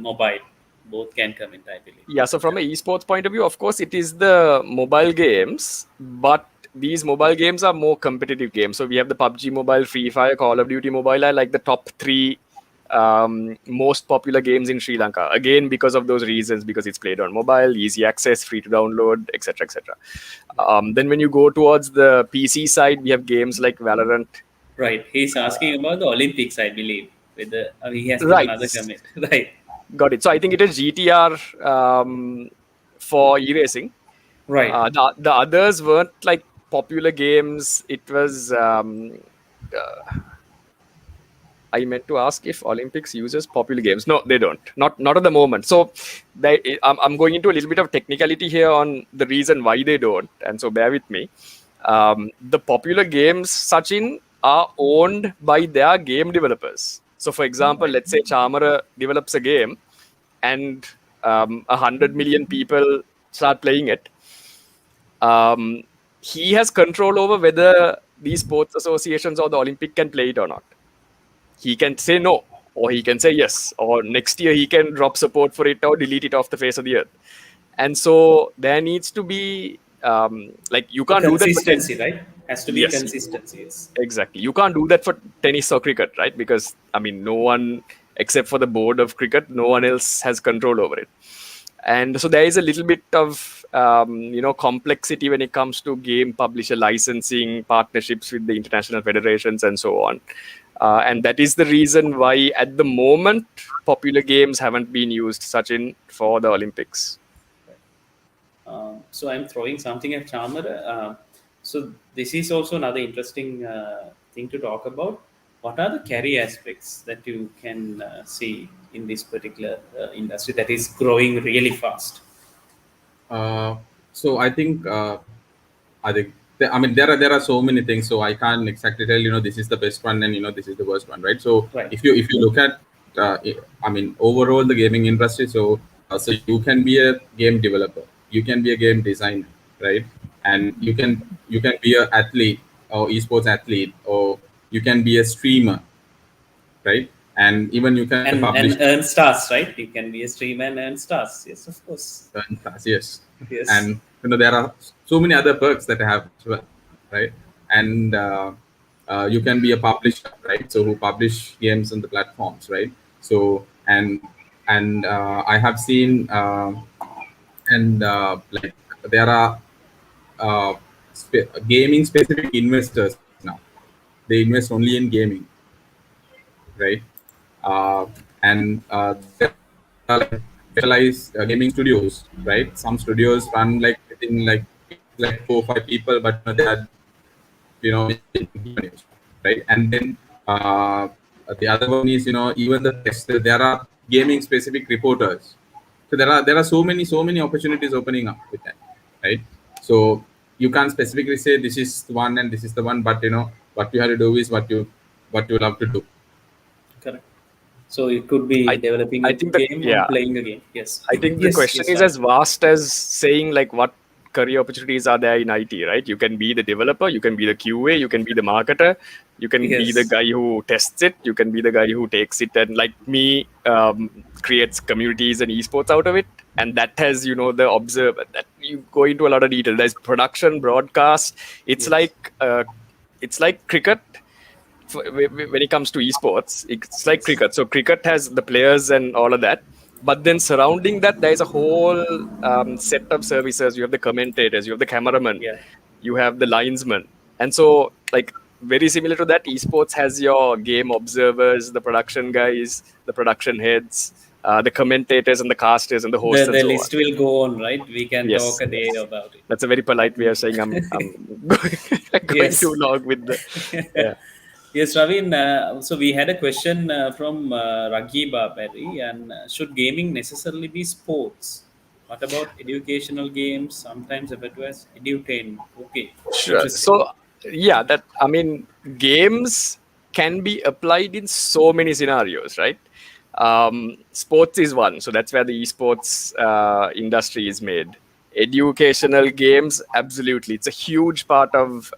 mobile. Both can comment, I believe. Yeah, so from an esports point of view, of course, it is the mobile games, but these mobile games are more competitive games. So we have the PUBG Mobile, Free Fire, Call of Duty Mobile are like the top three most popular games in Sri Lanka. Again, because of those reasons, because it's played on mobile, easy access, free to download, etc., etc. Then when you go towards the PC side, we have games like Valorant. Right. He's asking about the Olympics, I believe. Whether he has put Right. another comment. Right. Got it. So I think it is GTR for e-racing. Right. The others weren't like popular games. It was I meant to ask if Olympics uses popular games. No, they don't. Not at the moment. So I'm going into a little bit of technicality here on the reason why they don't, and so bear with me. The popular games, Sachin, are owned by their game developers. So, for example, let's say Chamara develops a game, and 100 million people start playing it. He has control over whether these sports associations or the Olympic can play it or not. He can say no, or he can say yes, or next year he can drop support for it or delete it off the face of the earth. And so there needs to be like you can't do that for Consistency, right? Has to be Yes. consistency. Yes. Exactly. You can't do that for tennis or cricket, right? Because I mean, no one except for the board of cricket, no one else has control over it. And so there is a little bit of complexity when it comes to game publisher licensing, partnerships with the international federations, and so on. And that is the reason why, at the moment, popular games haven't been used, Sachin, for the Olympics. So I'm throwing something at Chamara. So this is also another interesting thing to talk about. What are the career aspects that you can see in this particular industry that is growing really fast? So I think I mean there are so many things, so I can't exactly tell this is the best one and this is the worst one, right? So Right. if you look at I mean overall the gaming industry, so you can be a game developer, you can be a game designer, right? And you can be an athlete or esports athlete, or you can be a streamer, right? And even you can publish And earn stars, right? You can be a streamer and earn stars. Yes, of course. yes. Yes. And there are so many other perks that I have as well, right? And you can be a publisher, right? So who publish games on the platforms, right? So and I have seen and like there are gaming specific investors now. They invest only in gaming, right? Uh, and there are like specialized gaming studios, right? Some studios run like within like 4 or 5 people, but they are making revenues, right? And then the other one is even the text. There are gaming specific reporters. So there are so many opportunities opening up with that, right? So you can't specifically say this is the one and this is the one, but what you have to do is what you love to do. Correct. So it could be I, developing I a think that, game or yeah, playing a game. Yes. I think the Yes. question Yes. is Right. as vast as saying like what career opportunities are there in IT, right? You can be the developer, you can be the QA, you can be the marketer, you can be the Yes. guy who tests it, you can be the guy who takes it and, like me, creates communities and esports out of it. And that has, the observer that you go into a lot of detail. There's production, broadcast. It's Yes. like cricket. When it comes to esports, it's like Yes. cricket. So cricket has the players and all of that, but then surrounding that, there is a whole set of services. You have the commentators, you have the cameraman, Yeah. you have the linesman, and so like very similar to that, esports has your game observers, the production guys, the production heads, the commentators and the casters and the hosts and The so on. list will go on, right? We can talk Yes, a day yes. about it. That's a very polite way of saying I'm going Yes. too long with the yeah. Yes, Ravin. So we had a question from Ragiba Berry, and should gaming necessarily be sports? What about educational games? Sometimes referred to as edutainment. Okay, Sure. interesting. So, yeah, games can be applied in so many scenarios, right? Sports is one, so that's where the esports industry is made. Educational games, absolutely, it's a huge part of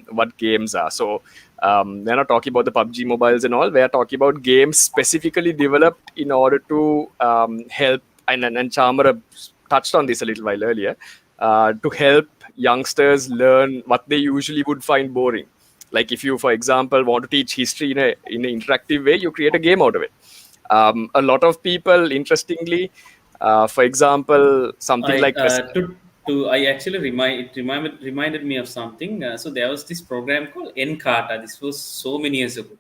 what games are. So, we're not talking about the PUBG mobiles and all. We're talking about games specifically developed in order to help. And Chamara touched on this a little while earlier, to help youngsters learn what they usually would find boring. Like if you, for example, want to teach history in an interactive way, you create a game out of it. A lot of people, interestingly, for example, something I like to I actually reminded me of something. So there was this program called Encarta. This was so many years ago.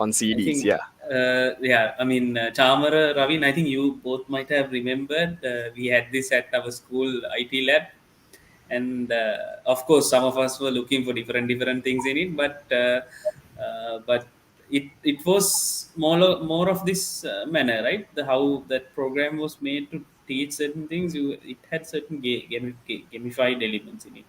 on I CDs, think, yeah. yeah, I mean, Chamara, Ravin, I think you both might have remembered. We had this at our school IT lab, and of course, some of us were looking for different things in it, but it was more of this manner, right? How that program was made to teach certain things. It had certain gamified elements in it.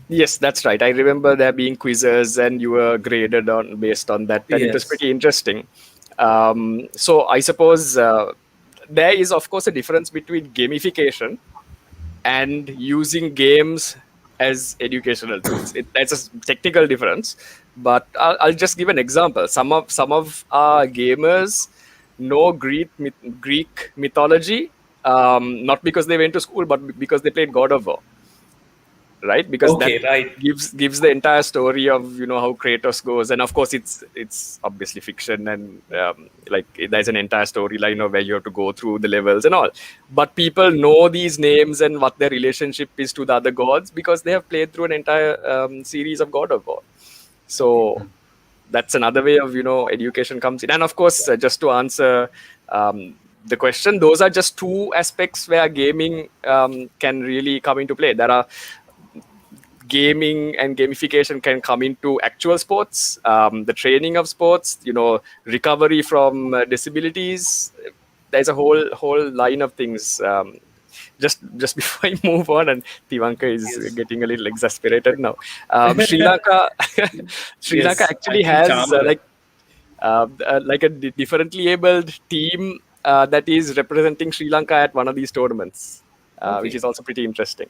Yes, that's right. I remember there being quizzes, and you were graded on based on that, and it was Yes. pretty interesting. So I suppose there is, of course, a difference between gamification and using games as educational tools. That's a technical difference, but I'll just give an example. Some of our gamers know Greek mythology, not because they went to school, but because they played God of War. right? Because that Okay, right. gives the entire story of how Kratos goes, and of course it's obviously fiction, and like there's an entire storyline of where you have to go through the levels and all. But people know these names and what their relationship is to the other gods because they have played through an entire series of God of War. So that's another way of education comes in. And of course, just to answer the question, those are just two aspects where gaming can really come into play. There are gaming and gamification can come into actual sports, the training of sports, recovery from disabilities. There's a whole line of things. Just before I move on, and tivānka is Yes. getting a little exasperated now. Sri Lanka, Sri Lanka Yes, I actually think has Chamara. like a differently abled team that is representing Sri Lanka at one of these tournaments, which Okay. is also pretty interesting.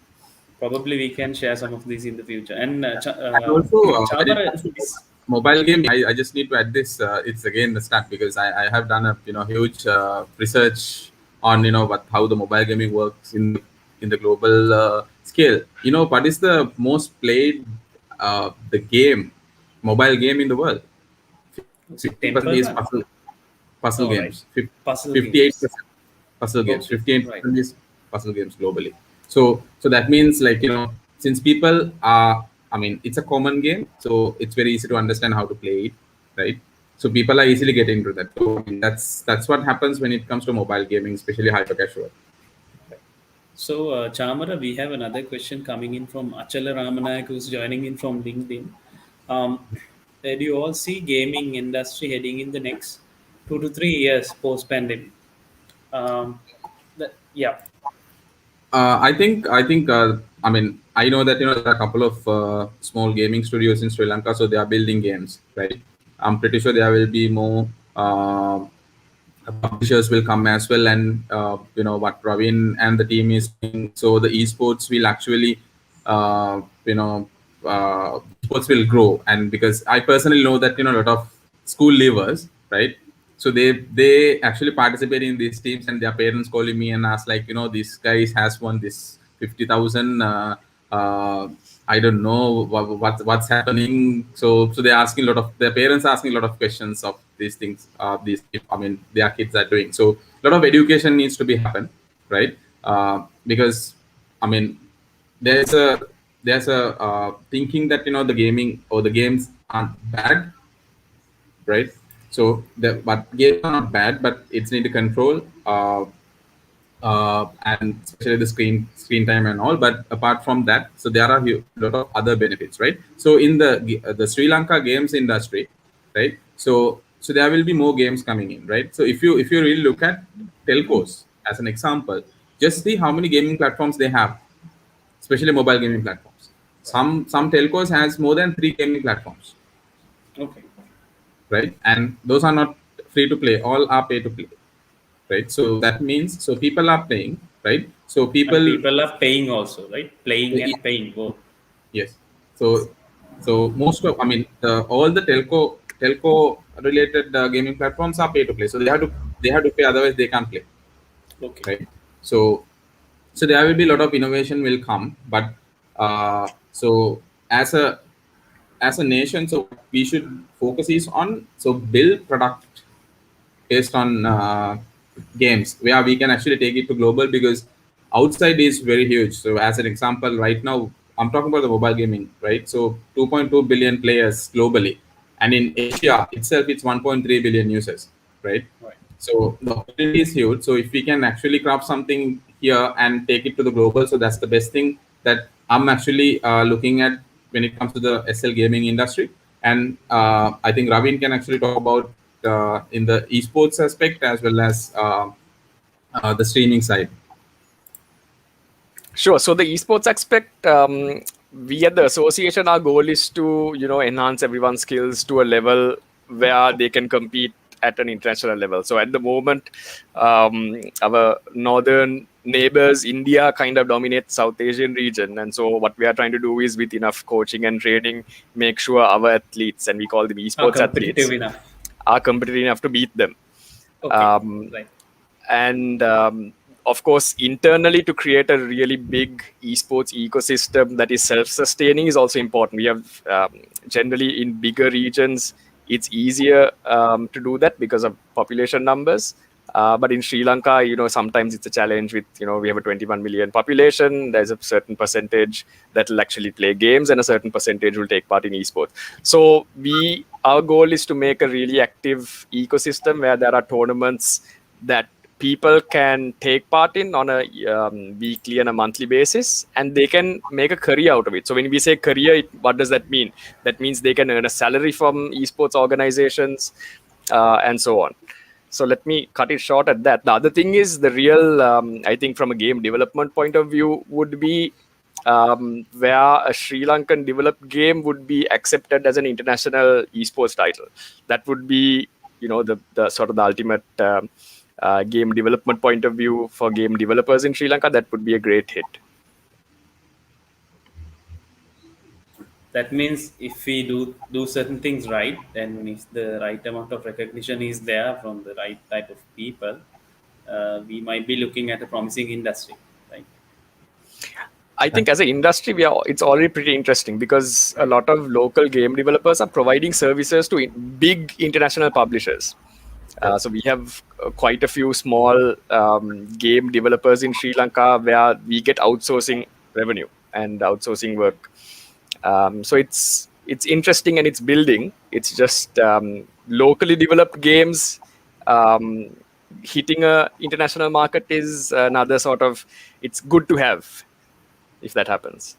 Probably we can share some of these in the future. And And also, when it Chamara comes to is mobile gaming, I just need to add this. It's again the stat because I have done a huge research on how the mobile gaming works in the global scale. What is the most played the game mobile game in the world? was it 50% Temple is Run? puzzle Oh, right. games. Puzzle games. 58% puzzle games. Okay, 58% right. is puzzle games globally. So that means like since people are, I mean, it's a common game, so it's very easy to understand how to play it, right? So people are easily getting into that. So I mean, that's what happens when it comes to mobile gaming, especially hyper casual. So, Chamara, we have another question coming in from Achala Ramanayak, who's joining in from LinkedIn. Where do you all see gaming industry heading in the next 2 to 3 years post pandemic? Yeah. I think I mean I know that there are a couple of small gaming studios in Sri Lanka, so they are building games, right? I'm pretty sure there will be more publishers will come as well, and what Praveen and the team is doing. So the esports will actually esports will grow, and because I personally know that a lot of school leavers, right? So they actually participate in these teams, and their parents calling me and ask like, this guy has won this 50,000. Uh, I don't know what's happening. So they're asking a lot of their parents are asking a lot of questions of these things. These I mean their kids are doing. So a lot of education needs to be happen, right? Because I mean there's a thinking that the gaming or the games aren't bad, right? So but games are not bad, but it's need to control. And especially the screen time and all. But apart from that, so there are a lot of other benefits, right? So in the Sri Lanka games industry, right? So there will be more games coming in, right? So if you really look at telcos as an example, just see how many gaming platforms they have, especially mobile gaming platforms. Some telcos has more than 3 gaming platforms, Okay. right? And those are not free to play; all are pay to play, right? So that means so people are playing, right? So And people, people are paying also, right? Playing and paying both. yes. So most of, I mean, all the telco related gaming platforms are pay to play. So they have to pay, otherwise they can't play, Okay. right? So there will be a lot of innovation will come, but so as a nation, so we should focus is on so build product based on games where we can actually take it to global, because outside is very huge. So as an example, right now I'm talking about the mobile gaming, right? So 2.2 billion players globally, and in Asia itself it's 1.3 billion users, right? Right. So the opportunity is huge. So if we can actually craft something here and take it to the global, so that's the best thing that I'm actually looking at when it comes to the SL gaming industry. And I think Ravin can actually talk about in the esports aspect as well as the streaming side. Sure. So the esports aspect, we at the association, our goal is to enhance everyone's skills to a level where they can compete at an international level. So at the moment, our northern neighbors, India, kind of dominates South Asian region, and so what we are trying to do is, with enough coaching and training, make sure our athletes, and we call them Are esports competitive athletes, enough. are competitive enough to beat them. Okay. Um, Right. and of course, internally to create a really big esports ecosystem that is self-sustaining is also important. We have generally in bigger regions, it's easier to do that because of population numbers. But in Sri Lanka, sometimes it's a challenge with, we have a 21 million population. There's a certain percentage that will actually play games and a certain percentage will take part in esports. So our goal is to make a really active ecosystem where there are tournaments that people can take part in on a weekly and a monthly basis, and they can make a career out of it. So when we say career, what does that mean? That means they can earn a salary from esports organizations and so on. So let me cut it short at that. The other thing is the real, I think from a game development point of view, would be where a Sri Lankan developed game would be accepted as an international esports title. That would be, the sort of the ultimate game development point of view for game developers in Sri Lanka. That would be a great hit. That means if we do certain things right, then if the right amount of recognition is there from the right type of people, we might be looking at a promising industry, right? I think as an industry, it's already pretty interesting because a lot of local game developers are providing services to big international publishers. So we have quite a few small game developers in Sri Lanka where we get outsourcing revenue and outsourcing work. So it's interesting and it's building. It's just locally developed games hitting a international market is another sort of, it's good to have if that happens.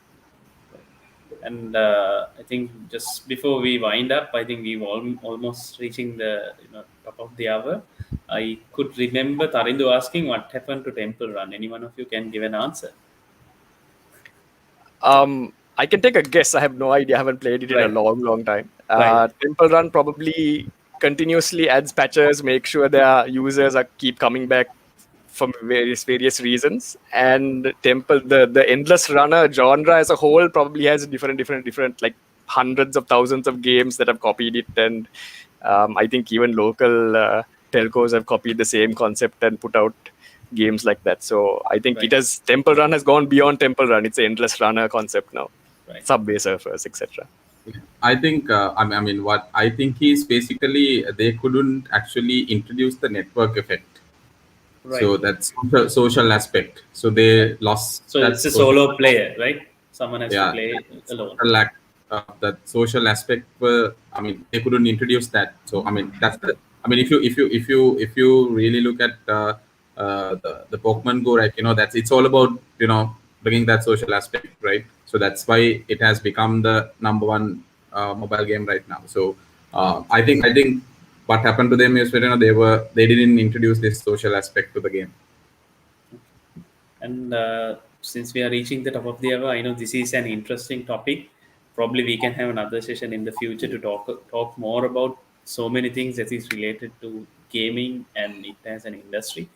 And I think just before we wind up, I think we've almost reaching the top of the hour. I could remember Tarindu asking what happened to Temple Run. Any one of you can give an answer? I can take a guess. I have no idea. I haven't played it in a long time. Right. Temple Run probably continuously adds patches, make sure their users keep coming back for various reasons. And Temple, the Endless Runner genre as a whole probably has different, like hundreds of thousands of games that have copied it. And I think even local telcos have copied the same concept and put out games like that. So I think Temple Run has gone beyond Temple Run. It's an Endless Runner concept now. Right. Subway Surfers, etc. I think, I mean, what I think is basically they couldn't actually introduce the network effect. Right. So that's the social aspect. So they lost. So it's a solo player, right? Someone has to play alone. Lack that social aspect. I mean, they couldn't introduce that. So I mean, that's the. I mean, if you really look at the Pokemon Go, right? It's all about bringing that social aspect, right? So that's why it has become the number one mobile game right now. So I think what happened to them is they didn't introduce this social aspect to the game. And since we are reaching the top of the hour, I know this is an interesting topic. Probably we can have another session in the future to talk more about so many things that is related to gaming and it as an industry.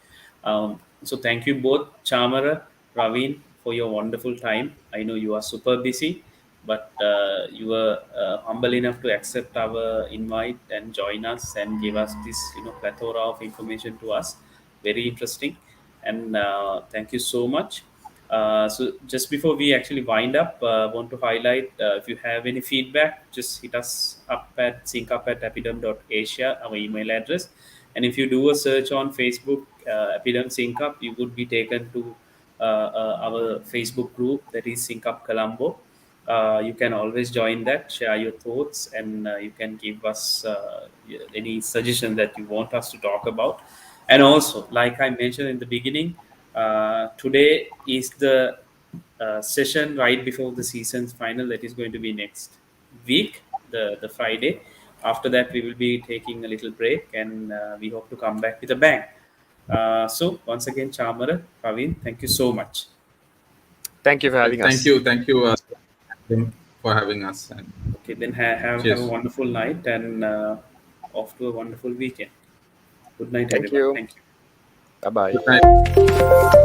So thank you both, Chamara, Raveen, for your wonderful time. I know you are super busy, but you were humble enough to accept our invite and join us and give us this plethora of information to us. Very interesting. And thank you so much. So just before we actually wind up, I want to highlight, if you have any feedback, just hit us up at syncup@epidem.asia, our email address. And if you do a search on Facebook, Epidem SyncUp, you would be taken to our Facebook group, that is SyncUp Colombo. You can always join that, share your thoughts, and you can give us any suggestion that you want us to talk about. And also, like I mentioned in the beginning, today is the session right before the season's final. That is going to be next week, the Friday. After that, we will be taking a little break, and we hope to come back with a bang. So once again, Chamara, Praveen, thank you so much. Thank you for having us. Thank you for having us. Okay, then have a wonderful night and off to a wonderful weekend. Good night, everyone. Thank you. Bye-bye. Good night.